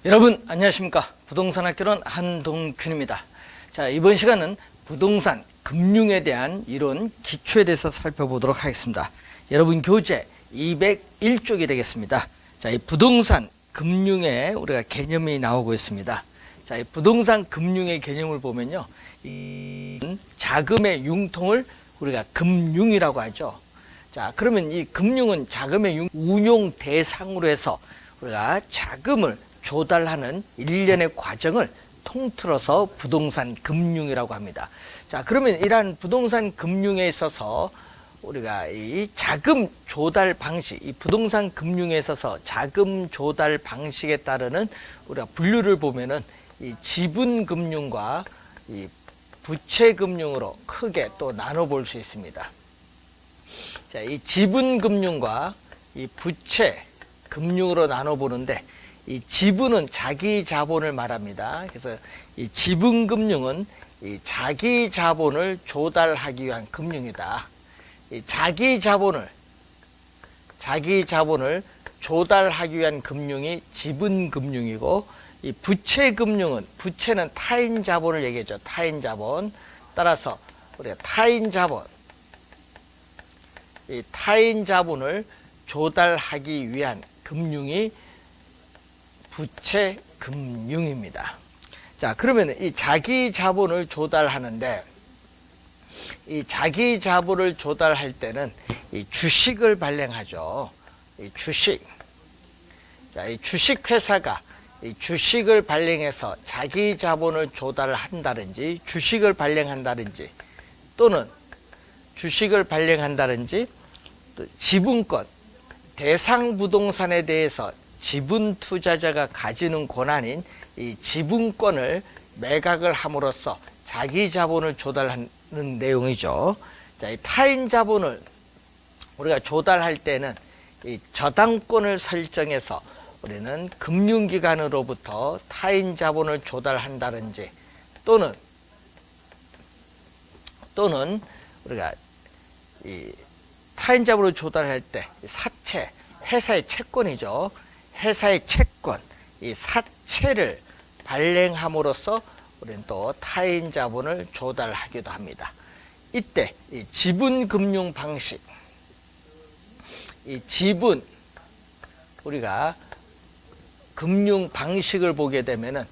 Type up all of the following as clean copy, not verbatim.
여러분 안녕하십니까. 부동산 학교론 한동균입니다. 자, 이번 시간은 부동산 금융에 대한 이론 기초에 대해서 살펴보도록 하겠습니다. 여러분 교재 201쪽이 되겠습니다. 자, 이 부동산 금융에 우리가 개념이 나오고 있습니다. 자, 이 부동산 금융의 개념을 보면요, 이 자금의 융통을 우리가 금융이라고 하죠. 자, 그러면 이 금융은 자금의 운용 대상으로 해서 우리가 자금을 조달하는 일련의 과정을 통틀어서 부동산 금융이라고 합니다. 자, 그러면 이러한 부동산 금융에 있어서 우리가 이 자금 조달 방식, 이 부동산 금융에 있어서 자금 조달 방식에 따르는 우리가 분류를 보면은 이 지분 금융과 이 부채 금융으로 크게 또 나눠 볼 수 있습니다. 자, 이 지분 금융과 이 부채 금융으로 나눠 보는데, 이 지분은 자기 자본을 말합니다. 그래서 이 지분 금융은 이 자기 자본을 조달하기 위한 금융이다. 이 자기 자본을 조달하기 위한 금융이 지분 금융이고, 이 부채 금융은, 부채는 타인 자본을 얘기하죠. 타인 자본. 따라서 우리가 이 타인 자본을 조달하기 위한 금융이 부채 금융입니다. 자, 그러면 이 자기 자본을 조달하는데, 이 자기 자본을 조달할 때는 이 주식을 발행하죠. 이 주식. 자, 이 주식 회사가 이 주식을 발행해서 자기 자본을 조달한다든지, 주식을 발행한다든지, 또는 주식을 발행한다든지, 또 지분권, 대상 부동산에 대해서 지분 투자자가 가지는 권한인 이 지분권을 매각을 함으로써 자기 자본을 조달하는 내용이죠. 자, 이 타인 자본을 우리가 조달할 때는 이 저당권을 설정해서 우리는 금융기관으로부터 타인 자본을 조달한다든지, 또는 우리가 이 타인 자본을 조달할 때 사채, 회사의 채권이죠. 회사의 채권, 이 사채를 발행함으로써 우리는 또 타인 자본을 조달하기도 합니다. 이때 이 지분 금융 방식, 이 지분, 우리가 금융 방식을 보게 되면은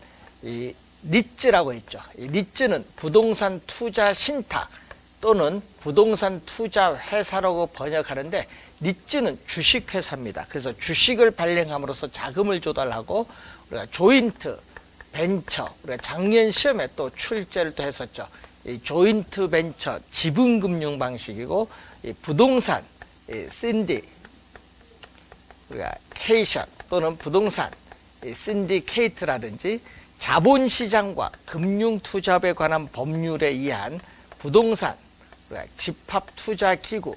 이 리츠라고 있죠. 이 리츠는 부동산 투자 신탁 또는 부동산 투자 회사라고 번역하는데, 리츠는 주식 회사입니다. 그래서 주식을 발행함으로써 자금을 조달하고, 우리가 조인트 벤처, 우리가 작년 시험에 또 출제를 또 했었죠. 이 조인트 벤처 지분 금융 방식이고, 이 부동산 신디, 우리가 케이션 또는 부동산 신디케이트라든지 자본시장과 금융투자에 관한 법률에 의한 부동산 집합투자기구,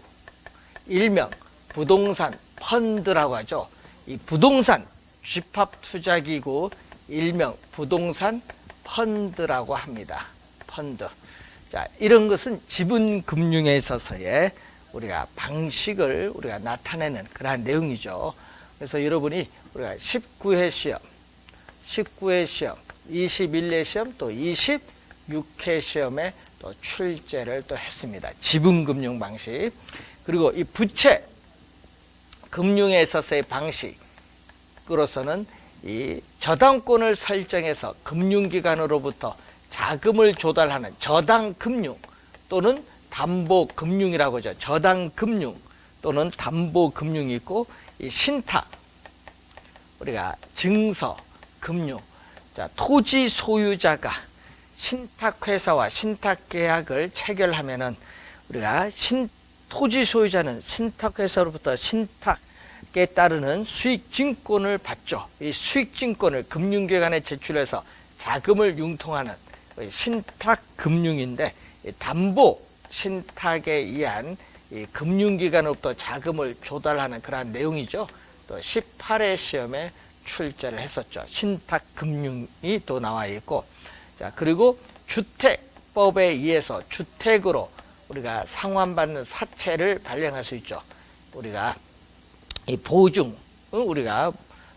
일명 부동산 펀드라고 하죠. 이 부동산 집합투자기구, 일명 부동산 펀드라고 합니다. 펀드. 자, 이런 것은 지분금융에 있어서의 우리가 방식을 우리가 나타내는 그러한 내용이죠. 그래서 여러분이 우리가 19회 시험, 21회 시험, 또 26회 시험에 또 출제를 또 했습니다. 지분금융 방식. 그리고 이 부채 금융에 있어서의 방식으로서는 이 저당권을 설정해서 금융기관으로부터 자금을 조달하는 저당금융 또는 담보금융이라고 하죠. 저당금융 또는 담보금융이 있고, 이 신탁, 우리가 증서금융. 자, 토지 소유자가 신탁회사와 신탁계약을 체결하면은 우리가 토지 소유자는 신탁회사로부터 신탁에 따르는 수익증권을 받죠. 이 수익증권을 금융기관에 제출해서 자금을 융통하는 신탁금융인데, 담보 신탁에 의한 이 금융기관으로부터 자금을 조달하는 그러한 내용이죠. 또 18회 시험에 출제를 했었죠. 신탁금융이 또 나와 있고, 자, 그리고 주택법에 의해서 주택으로 우리가 상환받는 사채를 발행할 수 있죠. 우리가 이 보증, 우리가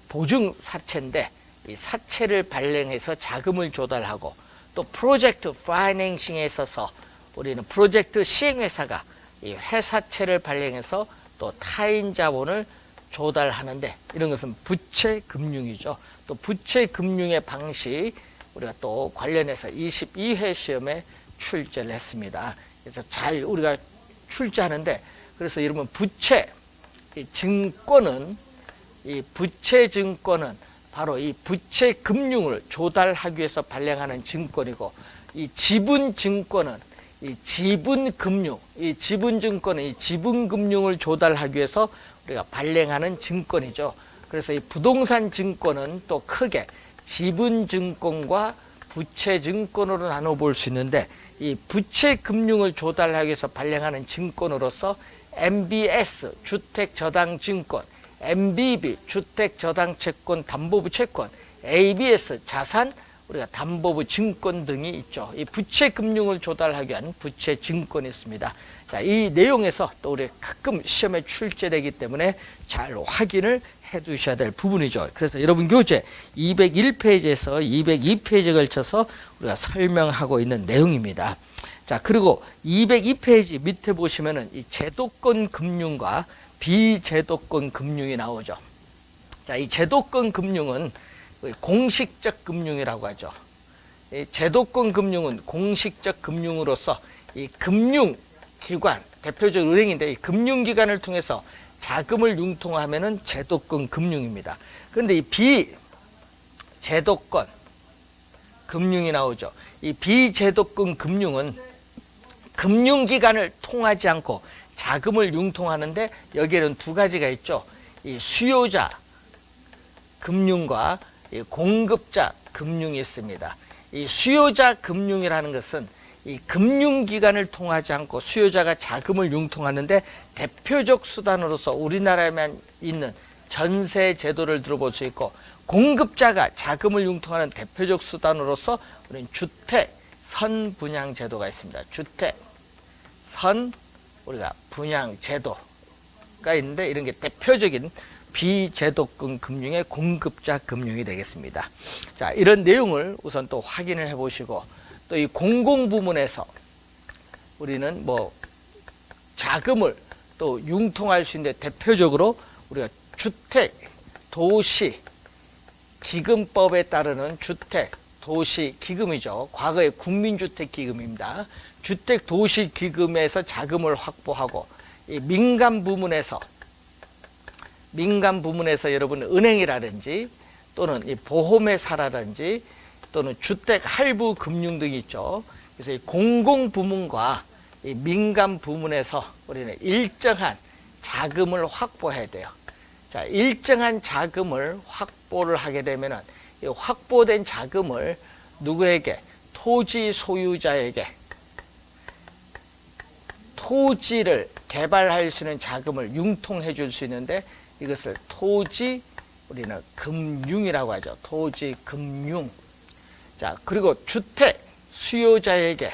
보증 사채인데, 이 사채를 발행해서 자금을 조달하고, 또 프로젝트 파이낸싱에 있어서 우리는 프로젝트 시행회사가 이 회사채를 발행해서 또 타인 자본을 조달하는데, 이런 것은 부채금융이죠. 또 부채금융의 방식 우리가 또 관련해서 22회 시험에 출제를 했습니다. 그래서 잘 우리가 출제하는데, 그래서 여러분 부채, 이 증권은, 이 부채증권은 바로 이 부채금융을 조달하기 위해서 발행하는 증권이고, 이 지분증권은 이 지분금융, 이 지분증권은 이 지분금융을 조달하기 위해서 우리가 발행하는 증권이죠. 그래서 이 부동산 증권은 또 크게 지분증권과 부채증권으로 나눠볼 수 있는데, 이 부채금융을 조달하기 위해서 발행하는 증권으로서 MBS 주택저당증권, MBB 주택저당채권 담보부 채권, ABS 자산 우리가 담보부 증권 등이 있죠. 이 부채금융을 조달하기 위한 부채증권이 있습니다. 자, 이 내용에서 또 우리 가끔 시험에 출제되기 때문에 잘 확인을 해 두셔야 될 부분이죠. 그래서 여러분 교재 201페이지에서 202페이지에 걸쳐서 우리가 설명하고 있는 내용입니다. 자, 그리고 202페이지 밑에 보시면은 이 제도권 금융과 비제도권 금융이 나오죠. 자, 이 제도권 금융은 공식적 금융이라고 하죠. 이 제도권 금융은 공식적 금융으로서 이 금융기관, 대표적으로 은행인데, 이 금융기관을 통해서 자금을 융통하면은 제도권 금융입니다. 그런데 이 비제도권 금융이 나오죠. 이 비제도권 금융은 금융기관을 통하지 않고 자금을 융통하는데, 여기에는 두 가지가 있죠. 이 수요자 금융과 이 공급자 금융이 있습니다. 이 수요자 금융이라는 것은 이 금융기관을 통하지 않고 수요자가 자금을 융통하는데, 대표적 수단으로서 우리나라에만 있는 전세 제도를 들어볼 수 있고, 공급자가 자금을 융통하는 대표적 수단으로서 우리는 주택 선분양 제도가 있습니다. 주택 선 우리가 분양 제도가 있는데, 이런 게 대표적인 비제도권 금융의 공급자 금융이 되겠습니다. 자, 이런 내용을 우선 또 확인을 해 보시고, 또 이 공공부문에서 우리는 뭐 자금을 또 융통할 수 있는데, 대표적으로 우리가 주택 도시 기금법에 따르는 주택 도시 기금이죠. 과거의 국민주택 기금입니다. 주택 도시 기금에서 자금을 확보하고, 이 민간 부문에서 여러분 은행이라든지 또는 이 보험회사라든지 또는 주택 할부 금융 등이 있죠. 그래서 이 공공부문과 이 민간 부문에서 우리는 일정한 자금을 확보해야 돼요. 자, 일정한 자금을 확보를 하게 되면은, 이 확보된 자금을 누구에게? 토지 소유자에게 토지를 개발할 수 있는 자금을 융통해 줄 수 있는데, 이것을 토지 우리는 금융이라고 하죠. 토지 금융. 자, 그리고 주택 수요자에게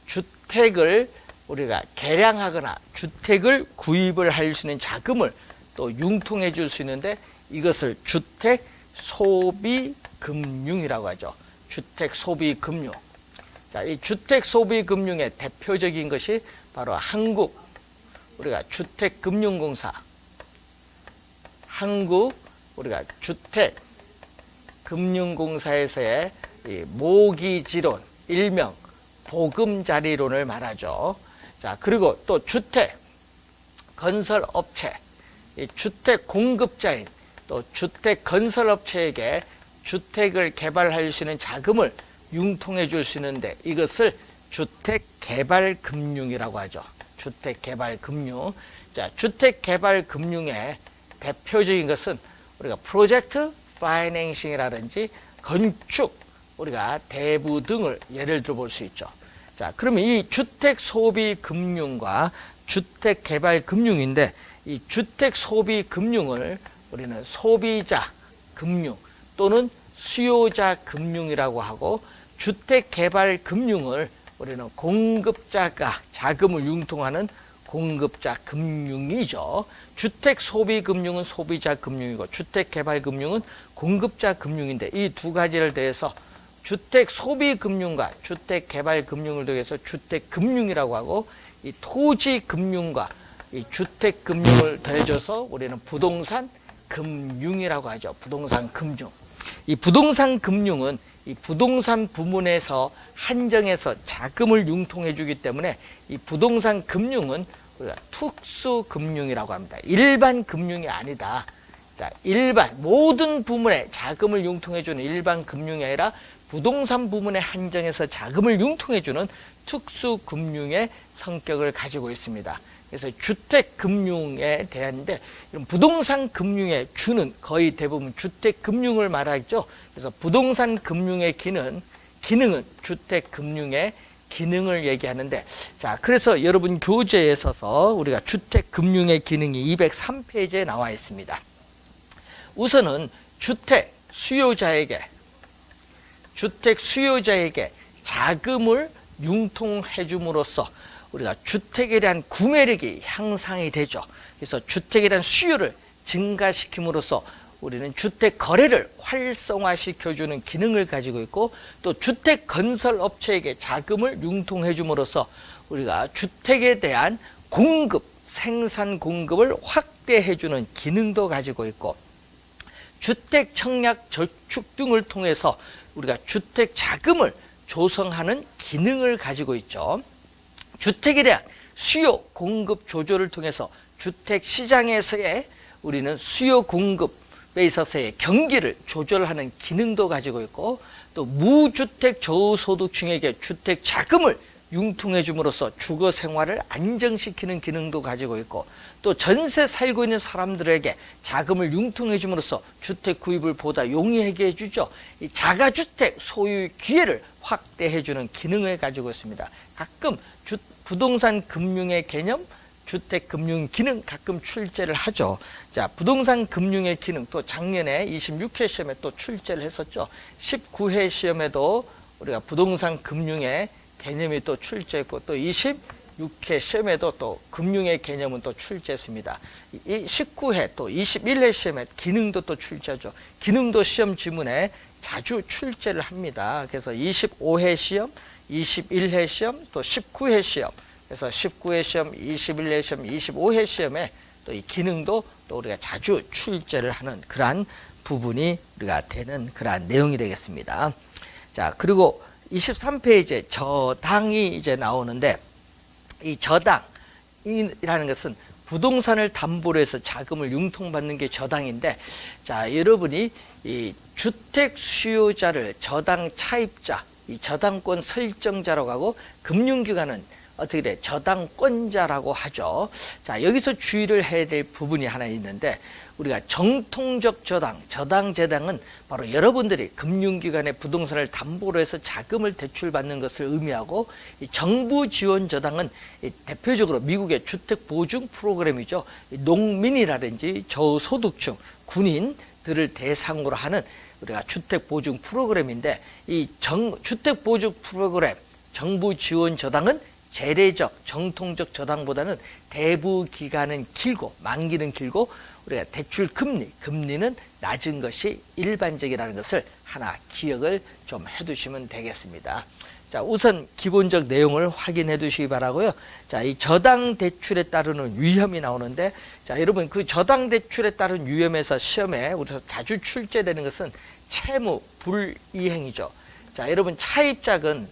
주택을 우리가 개량하거나 주택을 구입을 할 수 있는 자금을 또 융통해 줄 수 있는데, 이것을 주택 소비 금융이라고 하죠. 주택 소비 금융. 자, 이 주택 소비 금융의 대표적인 것이 바로 한국 우리가 주택금융공사, 한국 우리가 주택금융공사에서의 이 모기지론, 일명 보금자리론을 말하죠. 자, 그리고 또 주택 건설업체, 이 주택 공급자인 또 주택 건설업체에게 주택을 개발할 수 있는 자금을 융통해 줄 수 있는데, 이것을 주택개발금융이라고 하죠. 주택개발금융. 자, 주택개발금융의 대표적인 것은 우리가 프로젝트 파이낸싱이라든지 건축 우리가 대부 등을 예를 들어 볼 수 있죠. 자, 그러면 이 주택소비금융과 주택개발금융인데, 이 주택소비금융을 우리는 소비자금융 또는 수요자금융이라고 하고, 주택개발금융을 우리는 공급자가 자금을 융통하는 공급자 금융이죠. 주택 소비 금융은 소비자 금융이고 주택 개발 금융은 공급자 금융인데 이 두 가지를 더해서 주택 소비 금융과 주택 개발 금융을 더해서 주택 금융이라고 하고 이 토지 금융과 이 주택 금융을 더해줘서 우리는 부동산 금융이라고 하죠. 부동산 금융. 이 부동산 금융은 이 부동산 부문에서 한정해서 자금을 융통해 주기 때문에 이 부동산 금융은 우리가 특수 금융이라고 합니다. 일반 금융이 아니다. 자, 일반 모든 부문에 자금을 융통해 주는 일반 금융이 아니라 부동산 부문에 한정해서 자금을 융통해 주는 특수 금융의 성격을 가지고 있습니다. 그래서 주택 금융에 대한데 부동산 금융의 주는 거의 대부분 주택 금융을 말하죠. 그래서 부동산 금융의 기능은 주택 금융의 기능을 얘기하는데, 자, 그래서 여러분 교재에 서서 우리가 주택 금융의 기능이 203페이지에 나와 있습니다. 우선은 주택 수요자에게 자금을 융통해 줌으로써 우리가 주택에 대한 구매력이 향상이 되죠. 그래서 주택에 대한 수요를 증가시킴으로써 우리는 주택 거래를 활성화시켜주는 기능을 가지고 있고, 또 주택 건설 업체에게 자금을 융통해 줌으로써 우리가 주택에 대한 생산 공급을 확대해주는 기능도 가지고 있고, 주택 청약 저축 등을 통해서 우리가 주택 자금을 조성하는 기능을 가지고 있죠. 주택에 대한 수요 공급 조절을 통해서 주택 시장에서의 우리는 수요 공급에 있어서의 경기를 조절하는 기능도 가지고 있고, 또 무주택 저소득층에게 주택 자금을 융통해 줌으로써 주거 생활을 안정시키는 기능도 가지고 있고, 또 전세 살고 있는 사람들에게 자금을 융통해 줌으로써 주택 구입을 보다 용이하게 해주죠. 이 자가주택 소유 기회를 확대해 주는 기능을 가지고 있습니다. 가끔 부동산 금융의 개념, 주택 금융 기능 가끔 출제를 하죠. 자, 부동산 금융의 기능 또 작년에 26회 시험에 또 출제를 했었죠. 19회 시험에도 우리가 부동산 금융의 개념이 또 출제했고, 또 26회 시험에도 또 금융의 개념은 또 출제했습니다. 이 19회 또 21회 시험에 기능도 또 출제하죠. 기능도 시험 지문에 자주 출제를 합니다. 그래서 25회 시험, 21회 시험, 또 19회 시험, 그래서 19회 시험, 21회 시험, 25회 시험에 또 이 기능도 또 우리가 자주 출제를 하는 그러한 부분이 우리가 되는 그러한 내용이 되겠습니다. 자, 그리고 23페이지에 저당이 이제 나오는데, 이 저당이라는 것은 부동산을 담보로 해서 자금을 융통받는 게 저당인데, 자, 여러분이 이 주택 수요자를 저당 차입자, 이 저당권 설정자라고 하고, 금융기관은 어떻게 돼? 저당권자라고 하죠. 자, 여기서 주의를 해야 될 부분이 하나 있는데, 우리가 정통적 저당재당은 바로 여러분들이 금융기관의 부동산을 담보로 해서 자금을 대출받는 것을 의미하고, 이 정부 지원 저당은 대표적으로 미국의 주택 보증 프로그램이죠. 농민이라든지 저소득층, 군인들을 대상으로 하는 우리가 주택 보증 프로그램인데, 이 주택 보증 프로그램 정부 지원 저당은 재래적 정통적 저당보다는 대부 기간은 길고 만기는 길고, 우리가 대출 금리는 낮은 것이 일반적이라는 것을 하나 기억을 좀 해두시면 되겠습니다. 자, 우선 기본적 내용을 확인해 두시기 바라고요. 자, 이 저당 대출에 따르는 위험이 나오는데, 자, 여러분 그 저당 대출에 따른 위험에서 시험에 우리가 자주 출제되는 것은 채무 불이행이죠. 자, 여러분 차입자는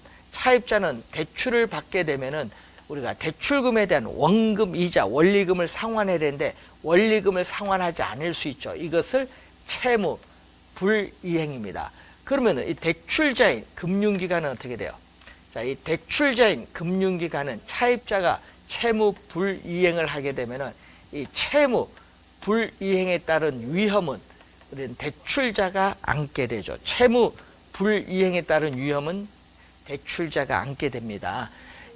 대출을 받게 되면은 우리가 대출금에 대한 원금 이자 원리금을 상환해야 되는데 원리금을 상환하지 않을 수 있죠. 이것을 채무 불이행입니다. 그러면 이 대출자인 금융기관은 어떻게 돼요? 자, 이 대출자인 금융기관은 차입자가 채무 불이행을 하게 되면은 이 채무 불이행에 따른 위험은 우리는 대출자가 안게 되죠. 채무 불이행에 따른 위험은 대출자가 안게 됩니다.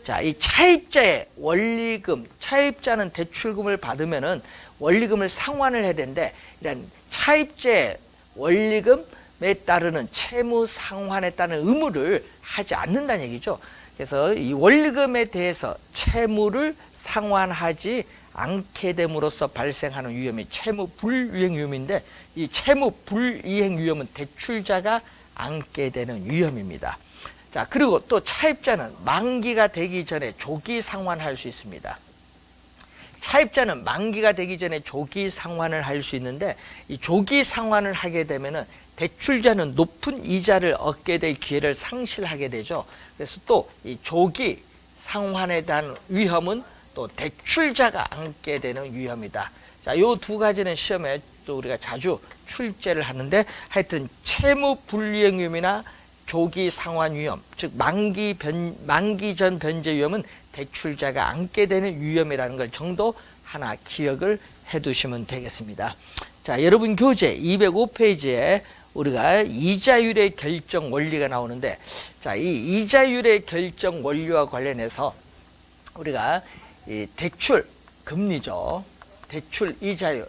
자, 이 차입자의 원리금, 차입자는 대출금을 받으면은 원리금을 상환을 해야 되는데, 이런 차입자의 원리금에 따르는 채무 상환에 따른 의무를 하지 않는다는 얘기죠. 그래서 이 원리금에 대해서 채무를 상환하지 않게 됨으로써 발생하는 위험이 채무 불이행 위험인데, 이 채무 불이행 위험은 대출자가 안게 되는 위험입니다. 자, 그리고 또 차입자는 만기가 되기 전에 조기 상환할 수 있습니다. 차입자는 만기가 되기 전에 조기 상환을 할 수 있는데, 이 조기 상환을 하게 되면은 대출자는 높은 이자를 얻게 될 기회를 상실하게 되죠. 그래서 또 이 조기 상환에 대한 위험은 또 대출자가 안게 되는 위험이다. 자, 요 두 가지는 시험에 또 우리가 자주 출제를 하는데, 하여튼 채무 불이행 위험이나 조기 상환 위험, 즉 만기 전 변제 위험은 대출자가 안게 되는 위험이라는 걸 정도 하나 기억을 해 두시면 되겠습니다. 자, 여러분 교재 205페이지에 우리가 이자율의 결정 원리가 나오는데, 자, 이 이자율의 결정 원리와 관련해서 우리가 이 대출 금리죠. 대출 이자율.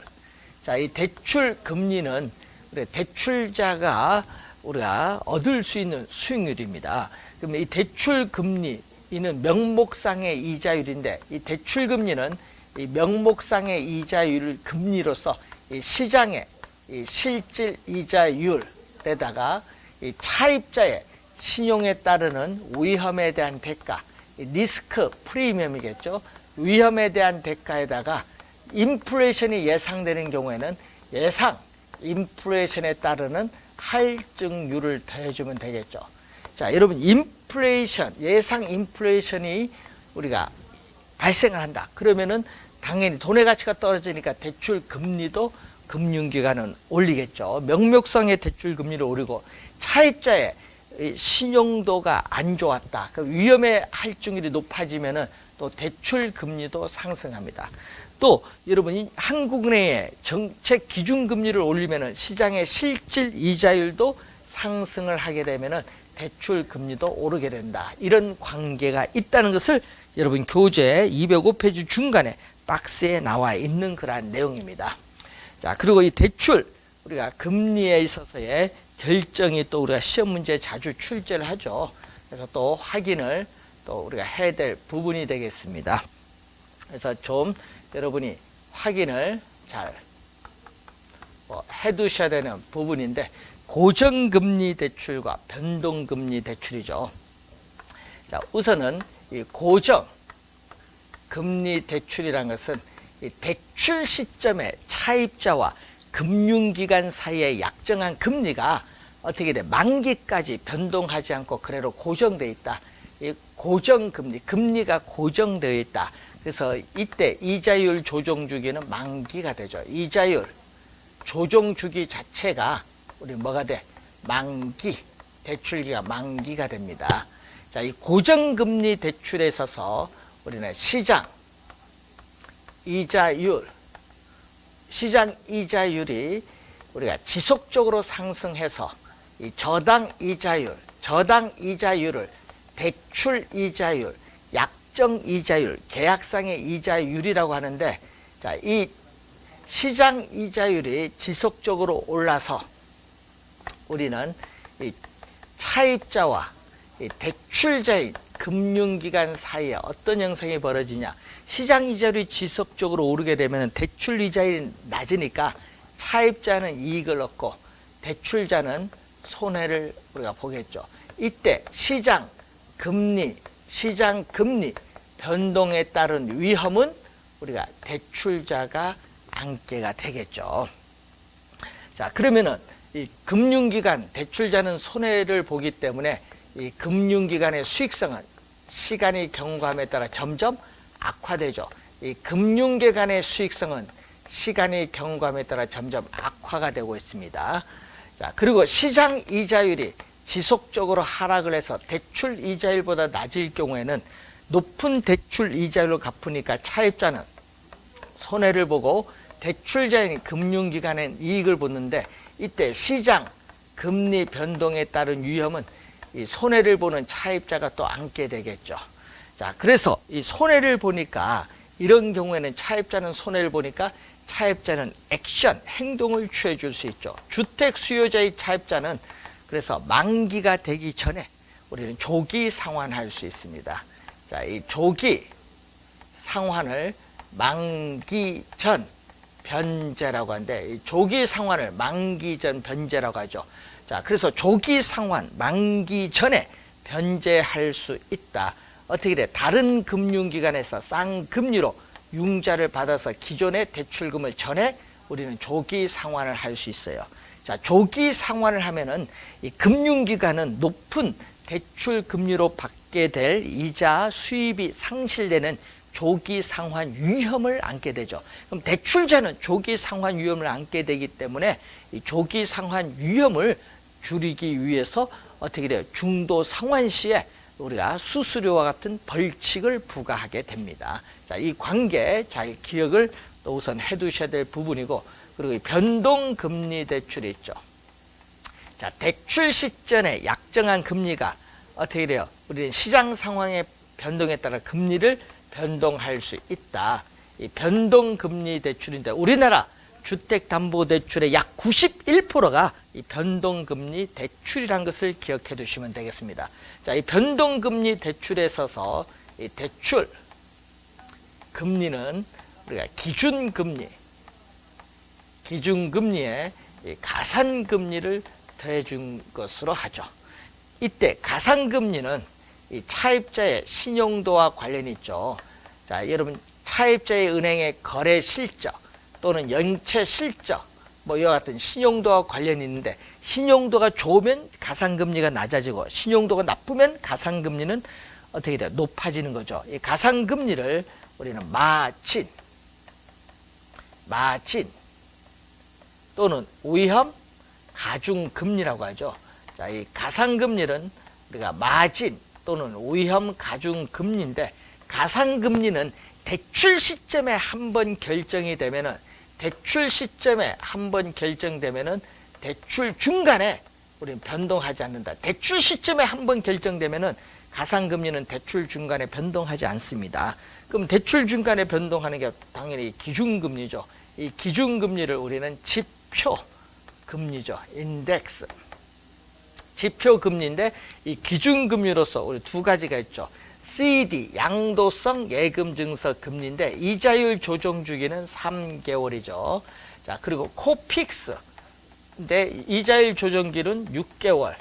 자, 이 대출 금리는 우리 대출자가 우리가 얻을 수 있는 수익률입니다. 그러면 이 대출 금리는 명목상의 이자율인데, 이 대출 금리는 이 명목상의 이자율 금리로서 이 시장의 이 실질 이자율에다가 이 차입자의 신용에 따르는 위험에 대한 대가, 리스크 프리미엄이겠죠. 위험에 대한 대가에다가 인플레이션이 예상되는 경우에는 예상 인플레이션에 따르는 할증률을 더해주면 되겠죠. 자, 여러분 인플레이션, 예상 인플레이션이 우리가 발생을 한다. 그러면은 당연히 돈의 가치가 떨어지니까 대출 금리도 금융기관은 올리겠죠. 명목상의 대출 금리를 올리고, 차입자의 신용도가 안 좋았다, 그 위험의 할증률이 높아지면은 또 대출 금리도 상승합니다. 또 여러분이 한국은행의 정책 기준 금리를 올리면은 시장의 실질 이자율도 상승을 하게 되면은 대출 금리도 오르게 된다. 이런 관계가 있다는 것을 여러분 교재 205페이지 중간에 박스에 나와 있는 그러한 내용입니다. 자, 그리고 이 대출 우리가 금리에 있어서의 결정이 또 우리가 시험 문제에 자주 출제를 하죠. 그래서 또 확인을 또 우리가 해야 될 부분이 되겠습니다. 그래서 좀 여러분이 확인을 잘 해두셔야 되는 부분인데, 고정금리 대출과 변동금리 대출이죠. 자, 우선은 이 고정금리 대출이라는 것은 이 대출 시점에 차입자와 금융기관 사이의 약정한 금리가 어떻게 돼? 만기까지 변동하지 않고 그대로 고정되어 있다. 이 고정금리, 금리가 고정되어 있다. 그래서 이때 이자율 조정 주기는 만기가 되죠. 이자율 조정 주기 자체가 우리 뭐가 돼? 만기, 대출기가 만기가 됩니다. 자, 이 고정금리 대출에 있어서 우리는 시장 이자율이 우리가 지속적으로 상승해서 이 저당 이자율을 대출 이자율, 약정 이자율, 계약상의 이자율이라고 하는데, 자, 이 시장 이자율이 지속적으로 올라서 우리는 이 차입자와 이 대출자인 금융기관 사이에 어떤 현상이 벌어지냐? 시장 이자율이 지속적으로 오르게 되면 대출 이자율이 낮으니까 차입자는 이익을 얻고 대출자는 손해를 우리가 보겠죠. 이때 시장 금리 변동에 따른 위험은 우리가 대출자가 안게가 되겠죠. 자, 그러면은 이 금융기관 대출자는 손해를 보기 때문에 이 금융기관의 수익성은 시간이 경과함에 따라 점점 악화되죠. 이 금융기관의 수익성은 시간이 경과함에 따라 점점 악화가 되고 있습니다. 자, 그리고 시장 이자율이 지속적으로 하락을 해서 대출 이자율보다 낮을 경우에는 높은 대출 이자율로 갚으니까 차입자는 손해를 보고 대출자인 금융기관은 이익을 보는데, 이때 시장 금리 변동에 따른 위험은 이 손해를 보는 차입자가 또 안게 되겠죠. 자, 그래서 이 손해를 보니까, 이런 경우에는 차입자는 손해를 보니까 차입자는 액션, 행동을 취해 줄 수 있죠. 주택 수요자의 차입자는 그래서 만기가 되기 전에 우리는 조기 상환할 수 있습니다. 자, 이 조기 상환을 만기 전 변제라고 하는데, 이 조기 상환을 만기 전 변제라고 하죠. 자, 그래서 조기 상환 만기 전에 변제할 수 있다. 어떻게 돼? 다른 금융기관에서 쌍금리로 융자를 받아서 기존의 대출금을 전에 우리는 조기 상환을 할 수 있어요. 자, 조기 상환을 하면은 이 금융기관은 높은 대출 금리로 받게 될 이자 수입이 상실되는 조기 상환 위험을 안게 되죠. 그럼 대출자는 조기 상환 위험을 안게 되기 때문에 이 조기 상환 위험을 줄이기 위해서 어떻게 돼요? 중도 상환 시에 우리가 수수료와 같은 벌칙을 부과하게 됩니다. 자, 이 관계 잘 기억을 또 우선 해두셔야 될 부분이고, 그리고 이 변동금리 대출이 있죠. 자, 대출 시점에 약정한 금리가 어떻게 돼요? 우리는 시장 상황의 변동에 따라 금리를 변동할 수 있다. 이 변동금리 대출인데 우리나라 주택담보대출의 약 91%가 이 변동금리 대출이라는 것을 기억해 두시면 되겠습니다. 자, 이 변동금리 대출에 있어서 이 대출 금리는 우리가 기준금리에 이 가산금리를 더해준 것으로 하죠. 이때 가산금리는 이 차입자의 신용도와 관련이 있죠. 자, 여러분 차입자의 은행의 거래 실적 또는 연체 실적 뭐 이와 같은 신용도와 관련이 있는데, 신용도가 좋으면 가산금리가 낮아지고 신용도가 나쁘면 가산금리는 어떻게 돼요? 높아지는 거죠. 이 가산금리를 우리는 마진 또는 위험 가중금리라고 하죠. 자, 이 가산금리는 우리가 마진 또는 위험 가중금리인데, 가산금리는 대출 시점에 한번 결정이 되면은 대출 중간에 우리는 변동하지 않는다. 대출 시점에 한번 결정되면은 가산금리는 대출 중간에 변동하지 않습니다. 그럼 대출 중간에 변동하는 게 당연히 기준금리죠. 이 기준금리를 우리는 지표금리죠. 인덱스. 지표금리인데 이 기준금리로서 우리 두 가지가 있죠. CD, 양도성 예금증서 금리인데 이자율 조정 주기는 3개월이죠. 자, 그리고 코픽스. 근데 이자율 조정기는 6개월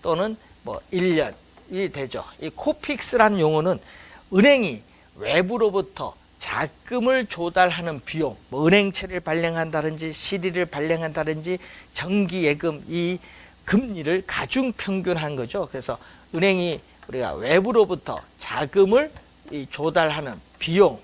또는 뭐 1년이 되죠. 이 코픽스라는 용어는 은행이 외부로부터 자금을 조달하는 비용, 뭐 은행채를 발행한다든지 CD를 발행한다든지 정기예금 이 금리를 가중평균한 거죠. 그래서 은행이 우리가 외부로부터 자금을 조달하는 비용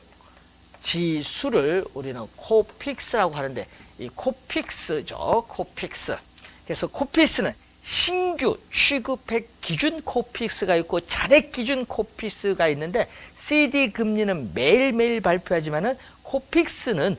지수를 우리는 코픽스라고 하는데, 이 코픽스죠. 코픽스. 그래서 코픽스는 신규 취급액 기준 코픽스가 있고 잔액 기준 코픽스가 있는데, CD 금리는 매일매일 발표하지만은 코픽스는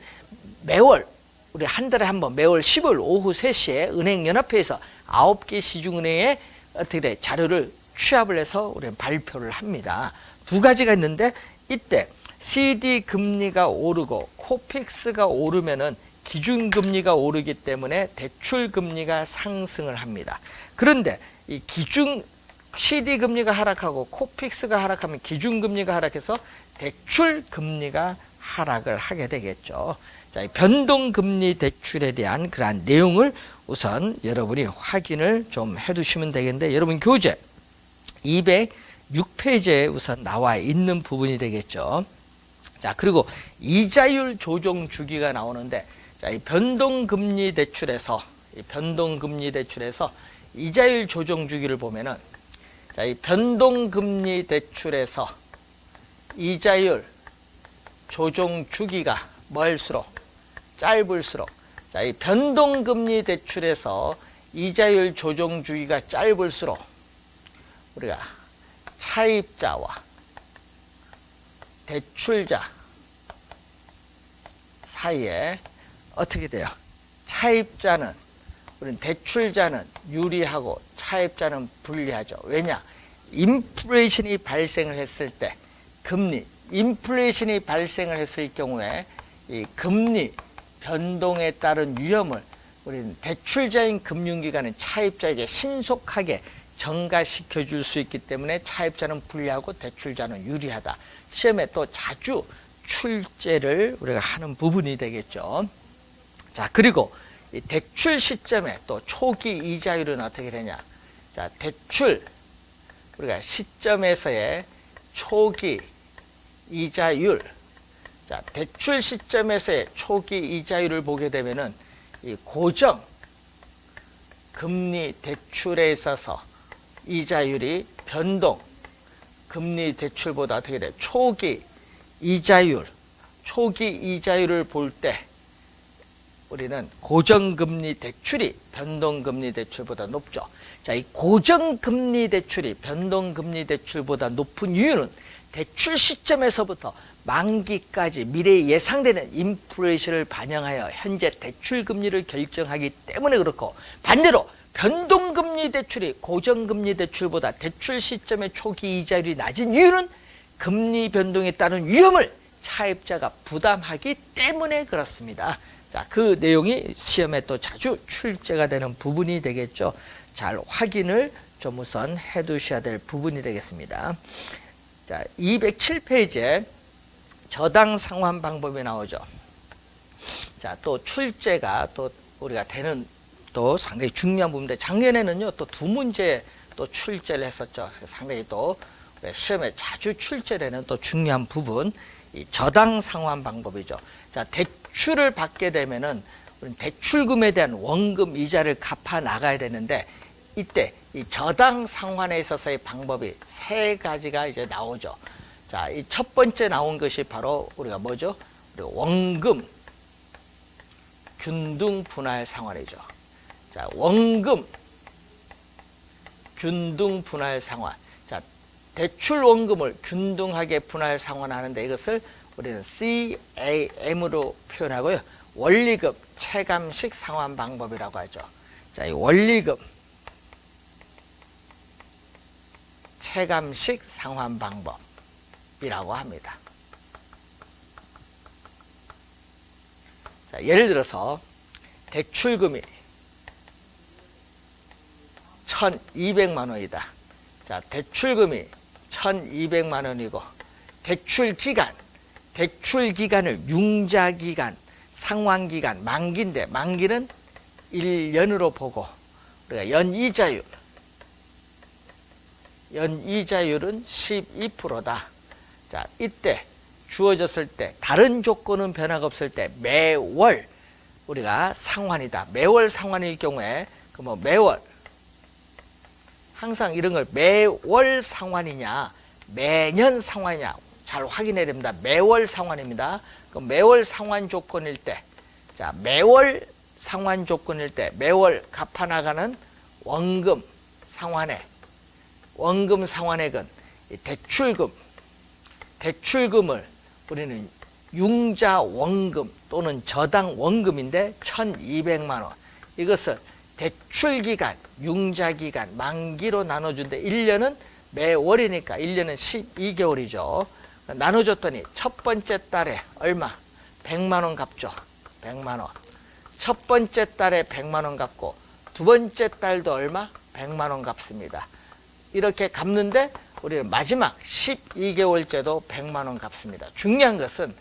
매월 우리 한 달에 한 번 매월 10월 오후 3시에 은행연합회에서 9개 시중은행에 어떻게 돼? 자료를 취합을 해서 우리는 발표를 합니다. 두 가지가 있는데, 이때 CD 금리가 오르고 코픽스가 오르면은 기준금리가 오르기 때문에 대출금리가 상승을 합니다. 그런데 이 CD 금리가 하락하고 코픽스가 하락하면 기준금리가 하락해서 대출금리가 하락을 하게 되겠죠. 자, 이 변동금리 대출에 대한 그러한 내용을 우선 여러분이 확인을 좀 해두시면 되겠는데, 여러분 교재 206페이지에 우선 나와 있는 부분이 되겠죠. 자, 그리고 이자율 조정 주기가 나오는데, 자, 이 변동금리 대출에서 이자율 조정 주기를 보면은, 자, 이 변동금리 대출에서 이자율 조정 주기가 멀수록 짧을수록, 자, 이 변동금리 대출에서 이자율 조정 주기가 짧을수록 우리가 차입자와 대출자 사이에 어떻게 돼요? 차입자는, 우리는 대출자는 유리하고 차입자는 불리하죠. 왜냐? 인플레이션이 발생을 했을 때 인플레이션이 발생을 했을 경우에 이 금리 변동에 따른 위험을 우리는 대출자인 금융기관은 차입자에게 신속하게 전가시켜 줄 수 있기 때문에 차입자는 불리하고 대출자는 유리하다. 시험에 또 자주 대출제를 우리가 하는 부분이 되겠죠. 자, 그리고 이 대출 시점에 또 초기 이자율은 어떻게 되냐. 자, 대출 우리가 시점에서의 초기 이자율. 자, 대출 시점에서의 초기 이자율을 보게 되면은 이 고정 금리 대출에 있어서 이자율이 변동 금리 대출보다 어떻게 돼? 초기 이자율, 초기 이자율을 볼 때 우리는 고정금리 대출이 변동금리 대출보다 높죠. 자, 이 고정금리 대출이 변동금리 대출보다 높은 이유는 대출 시점에서부터 만기까지 미래에 예상되는 인플레이션을 반영하여 현재 대출금리를 결정하기 때문에 그렇고, 반대로 변동금리 대출이 고정금리 대출보다 대출 시점의 초기 이자율이 낮은 이유는 금리 변동에 따른 위험을 차입자가 부담하기 때문에 그렇습니다. 자, 그 내용이 시험에 또 자주 출제가 되는 부분이 되겠죠. 잘 확인을 좀 우선 해 두셔야 될 부분이 되겠습니다. 자, 207페이지에 저당 상환 방법이 나오죠. 자, 또 출제가 또 우리가 되는 또 상당히 중요한 부분인데, 작년에는요 또 두 문제 또 출제를 했었죠. 상당히 또 시험에 자주 출제되는 또 중요한 부분, 이 저당 상환 방법이죠. 자, 대출을 받게 되면은 대출금에 대한 원금 이자를 갚아 나가야 되는데, 이때 이 저당 상환에 있어서의 방법이 세 가지가 이제 나오죠. 자, 이 첫 번째 나온 것이 바로 우리가 뭐죠? 원금 균등 분할 상환이죠. 자, 원금 균등 분할 상환. 자, 대출 원금을 균등하게 분할 상환하는데 이것을 우리는 CAM으로 표현하고요. 원리금 체감식 상환 방법이라고 하죠. 자, 이 원리금 체감식 상환 방법이라고 합니다. 자, 예를 들어서 대출금이 1,200만 원이다. 자, 대출금이 1,200만 원이고 대출 기간을 융자기간, 상환기간, 만기인데 만기는 1년으로 보고 우리가 연이자율은 12%다. 자, 이때 주어졌을 때 다른 조건은 변화가 없을 때 매월 우리가 상환이다. 매월 상환일 경우에 그 뭐 매월 항상 이런 걸 매월 상환이냐 매년 상환이냐 잘 확인해야 됩니다. 매월 상환입니다. 그럼 매월 상환 조건일 때, 자, 매월 상환 조건일 때 매월 갚아 나가는 원금 상환액은 대출금을 우리는 융자 원금 또는 저당 원금인데 1,200만 원. 이것을 대출 기간, 융자 기간, 만기로 나눠준데 1년은 매월이니까 1년은 12개월이죠. 나눠줬더니 첫 번째 달에 얼마? 100만 원 갚죠. 100만 원. 첫 번째 달에 100만 원 갚고 두 번째 달도 얼마? 100만 원 갚습니다. 이렇게 갚는데 우리는 마지막 12개월째도 100만 원 갚습니다. 중요한 것은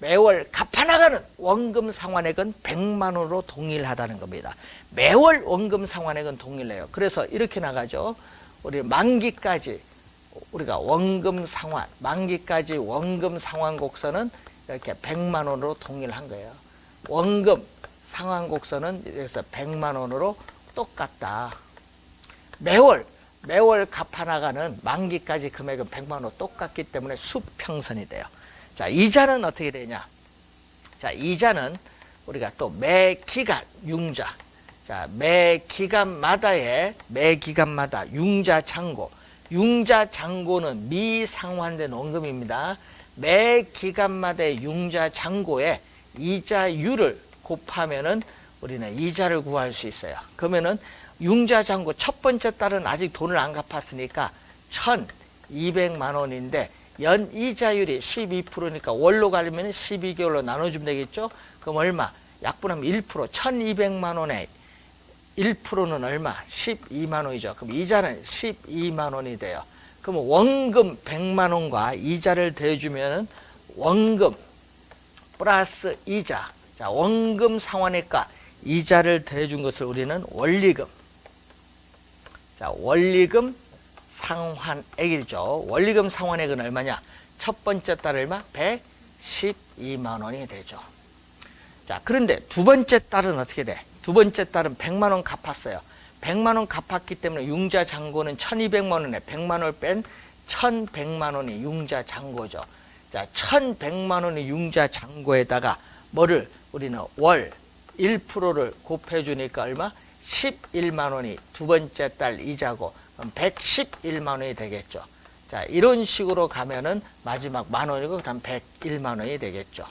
매월 갚아나가는 원금 상환액은 100만 원으로 동일하다는 겁니다. 매월 원금 상환액은 동일해요. 그래서 이렇게 나가죠. 우리 만기까지 우리가 만기까지 원금 상환 곡선은 이렇게 100만 원으로 동일한 거예요. 원금 상환 곡선은 그래서 100만 원으로 똑같다. 매월 갚아나가는 만기까지 금액은 100만 원 똑같기 때문에 수평선이 돼요. 자, 이자는 어떻게 되냐? 자, 이자는 우리가 또 매기간 융자. 자, 매기간마다 융자 잔고는 미상환된 원금입니다. 매기간마다의 융자 잔고에 이자율을 곱하면은 우리는 이자를 구할 수 있어요. 그러면은 융자 잔고 첫 번째 달은 아직 돈을 안 갚았으니까 1,200만 원인데 연이자율이 12%니까 월로 가려면 12개월로 나눠주면 되겠죠. 그럼 얼마? 약분하면 1%, 1,200만 원에 1%는 얼마? 12만 원이죠. 그럼 이자는 12만 원이 돼요. 그러면 원금 100만 원과 이자를 더해주면 원금 플러스 이자. 자, 원금 상환액과 이자를 더해준 것을 우리는 원리금. 자, 원리금 상환액이죠. 원리금 상환액은 얼마냐? 첫 번째 달 얼마? 112만 원이 되죠. 자, 그런데 두 번째 달은 어떻게 돼? 두 번째 달은 100만 원 갚았어요. 100만 원 갚았기 때문에 융자 잔고는 1200만 원에 100만 원을 뺀 1100만 원이 융자 잔고죠. 자, 1100만 원의 융자 잔고에다가 뭐를 우리는 월 1%를 곱해 주니까 얼마? 11만 원이 두 번째 달 이자고, 그럼 111만 원이 되겠죠. 자, 이런 식으로 가면은 마지막 만 원이고 그다음 101만 원이 되겠죠.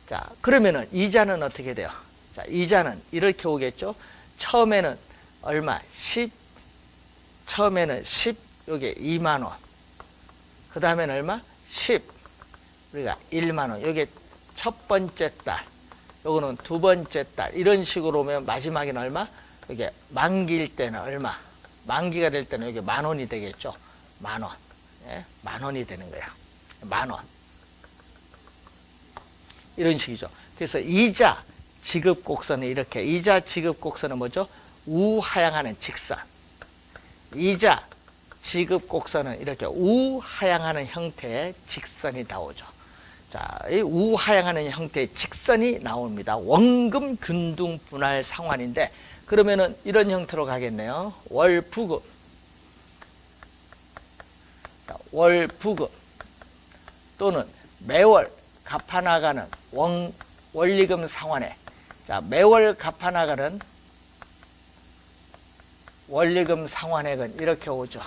자, 그러면은 이자는 어떻게 돼요? 자, 이자는 이렇게 오겠죠. 처음에는 얼마? 10, 처음에는 10, 요게 2만 원. 그 다음에는 얼마? 10, 우리가 1만 원. 요게 첫 번째 달, 요거는 두 번째 달. 이런 식으로 오면 마지막에는 얼마? 이게 만기일 때는 얼마? 만기가 될 때는 이게 만 원이 되겠죠. 만 원. 예? 만 원이 되는 거야. 만 원. 이런 식이죠. 그래서 이자 지급 곡선은 이렇게, 이자 지급 곡선은 뭐죠? 우하향하는 직선. 이자 지급 곡선은 이렇게 우하향하는 형태의 직선이 나오죠. 자, 이 우하향하는 형태의 직선이 나옵니다. 원금 균등 분할 상환인데, 그러면은 이런 형태로 가겠네요. 월부금. 자, 월부금 또는 매월 갚아나가는 원리금 상환액. 자, 매월 갚아나가는 원리금 상환액은 이렇게 오죠.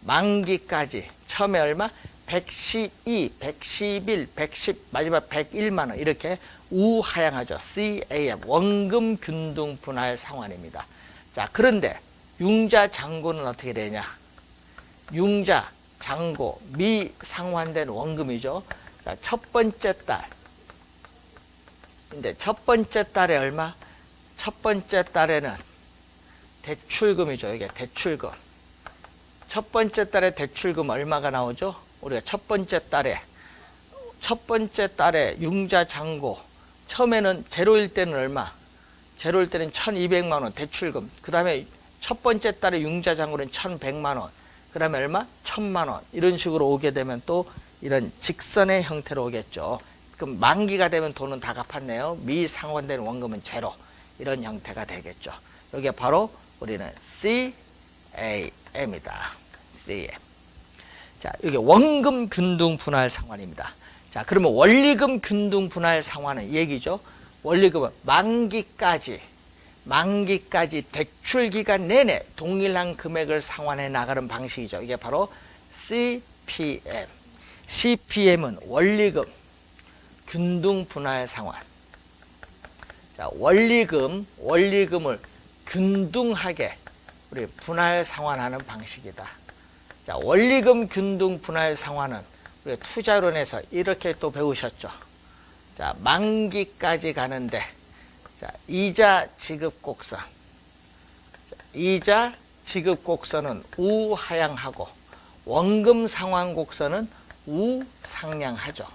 만기까지 처음에 얼마? 112, 111, 110, 마지막 101만 원 이렇게 우하향하죠. CAM 원금 균등 분할 상환입니다. 자, 그런데 융자 잔고는 어떻게 되냐? 융자 잔고 미상환된 원금이죠. 자, 첫 번째 달. 근데 첫 번째 달에 얼마? 첫 번째 달에는 대출금이죠. 이게 대출금. 첫 번째 달에 대출금 얼마가 나오죠? 우리가 첫 번째 달에 융자 잔고 처음에는 제로일 때는 얼마? 제로일 때는 1200만 원 대출금. 그 다음에 첫 번째 달에 융자 잔고는 1100만 원. 그 다음에 얼마? 1000만 원. 이런 식으로 오게 되면 또 이런 직선의 형태로 오겠죠. 그럼 만기가 되면 돈은 다 갚았네요. 미상환된 원금은 제로. 이런 형태가 되겠죠. 이게 바로 우리는 CAM이다. CAM. 자, 이게 원금 균등 분할 상환입니다. 자, 그러면 원리금 균등 분할 상환은 이 얘기죠. 원리금은 만기까지 대출 기간 내내 동일한 금액을 상환해 나가는 방식이죠. 이게 바로 CPM. CPM은 원리금 균등 분할 상환. 자, 원리금을 균등하게 우리 분할 상환하는 방식이다. 자, 원리금 균등 분할 상환은 우리 투자론에서 이렇게 또 배우셨죠. 자, 만기까지 가는데, 자, 이자 지급 곡선. 자, 이자 지급 곡선은 우하향하고 원금 상환 곡선은 우상향하죠.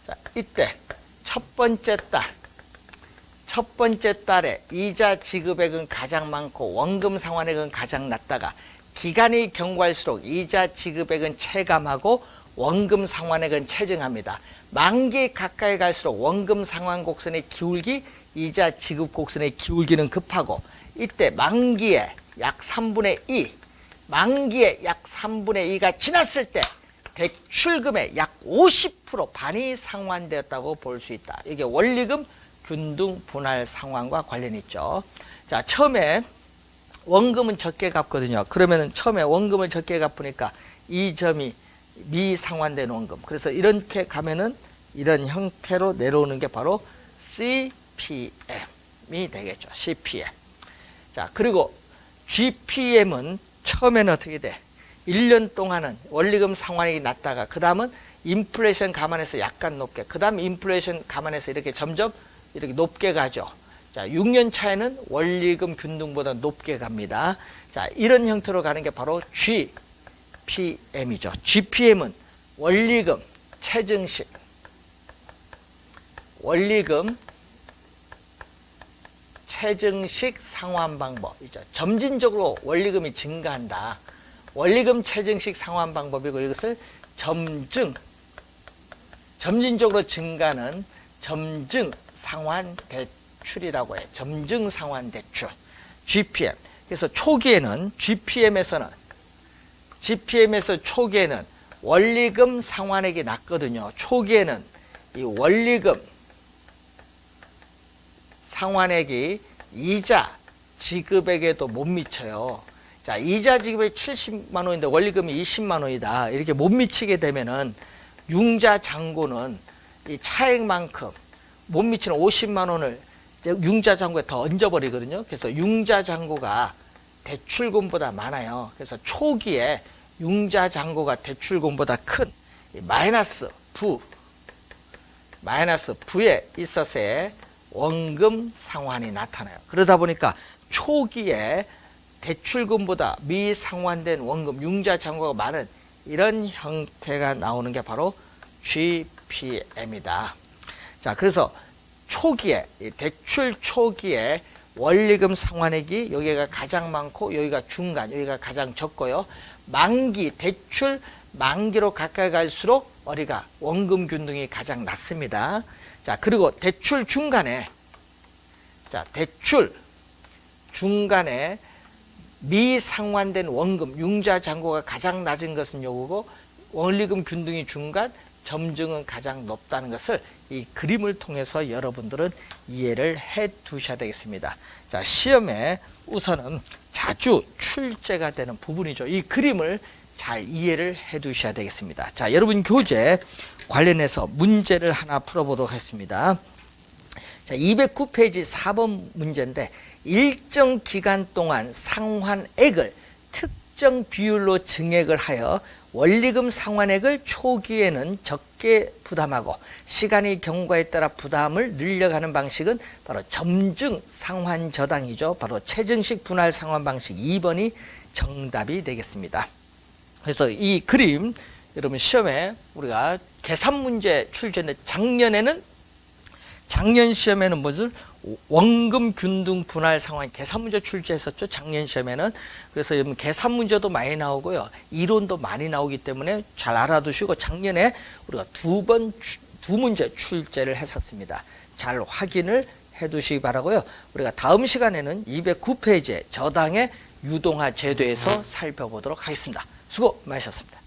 자, 이때 첫 번째 달에 이자 지급액은 가장 많고 원금 상환액은 가장 낮다가 기간이 경과할수록 이자 지급액은 체감하고 원금 상환액은 체증합니다. 만기 가까이 갈수록 원금 상환 곡선의 기울기, 이자 지급 곡선의 기울기는 급하고 이때 만기에 약 3분의 2가 지났을 때 대출금의 약 50% 반이 상환되었다고 볼 수 있다. 이게 원리금 균등 분할 상환과 관련이 있죠. 자, 처음에 원금은 적게 갚거든요. 그러면은 처음에 원금을 적게 갚으니까 이 점이 미상환된 원금. 그래서 이렇게 가면은 이런 형태로 내려오는 게 바로 CPM이 되겠죠. CPM. 자, 그리고 GPM은 처음에는 어떻게 돼? 1년 동안은 원리금 상환이 낮다가 그 다음은 인플레이션 감안해서 약간 높게, 그 다음 인플레이션 감안해서 이렇게 점점 이렇게 높게 가죠. 자, 6년 차에는 원리금 균등보다 높게 갑니다. 자, 이런 형태로 가는 게 바로 GPM이죠. GPM은 원리금, 체증식, 원리금, 체증식 상환 방법이죠. 점진적으로 원리금이 증가한다. 원리금 체증식 상환 방법이고 이것을 점진적으로 증가하는 점증 상환 대출이라고 해. 점증 상환 대출. GPM. 그래서 초기에는 GPM에서 초기에는 원리금 상환액이 낮거든요. 초기에는 이 원리금 상환액이 이자 지급액에도 못 미쳐요. 자, 이자 지급액이 70만 원인데 원리금이 20만 원이다. 이렇게 못 미치게 되면은 융자 잔고는 이 차액만큼 못 미치는 50만 원을 융자 잔고에 더 얹어버리거든요. 그래서 융자 잔고가 대출금보다 많아요. 그래서 초기에 융자 잔고가 대출금보다 큰 마이너스 부에 있어서의 원금 상환이 나타나요. 그러다 보니까 초기에 대출금보다 미상환된 원금, 융자 잔고가 많은 이런 형태가 나오는 게 바로 GPM이다. 자, 그래서 초기에, 대출 초기에 원리금 상환액이 여기가 가장 많고 여기가 중간, 여기가 가장 적고요. 만기, 대출 만기로 가까이 갈수록 어디가 원금 균등이 가장 낮습니다. 자, 그리고 대출 중간에 미상환된 원금, 융자 잔고가 가장 낮은 것은 요거고 원리금 균등이 중간, 점증은 가장 높다는 것을 이 그림을 통해서 여러분들은 이해를 해 두셔야 되겠습니다. 자, 시험에 우선은 자주 출제가 되는 부분이죠. 이 그림을 잘 이해를 해 두셔야 되겠습니다. 자, 여러분 교재 관련해서 문제를 하나 풀어보도록 하겠습니다. 자, 209페이지 4번 문제인데 일정 기간 동안 상환액을 특정 비율로 증액을 하여 원리금 상환액을 초기에는 적게 부담하고 시간의 경과에 따라 부담을 늘려가는 방식은 바로 점증 상환 저당이죠. 바로 체증식 분할 상환 방식 2번이 정답이 되겠습니다. 그래서 이 그림 여러분 시험에 우리가 계산 문제 출제인데 작년 시험에는 무슨 원금 균등 분할 상환 계산 문제 출제했었죠. 작년 시험에는. 그래서 여러분 계산 문제도 많이 나오고요. 이론도 많이 나오기 때문에 잘 알아두시고 작년에 우리가 두 문제 출제를 했었습니다. 잘 확인을 해 두시기 바라고요. 우리가 다음 시간에는 209페이지의 저당의 유동화 제도에서 살펴보도록 하겠습니다. 수고 많으셨습니다.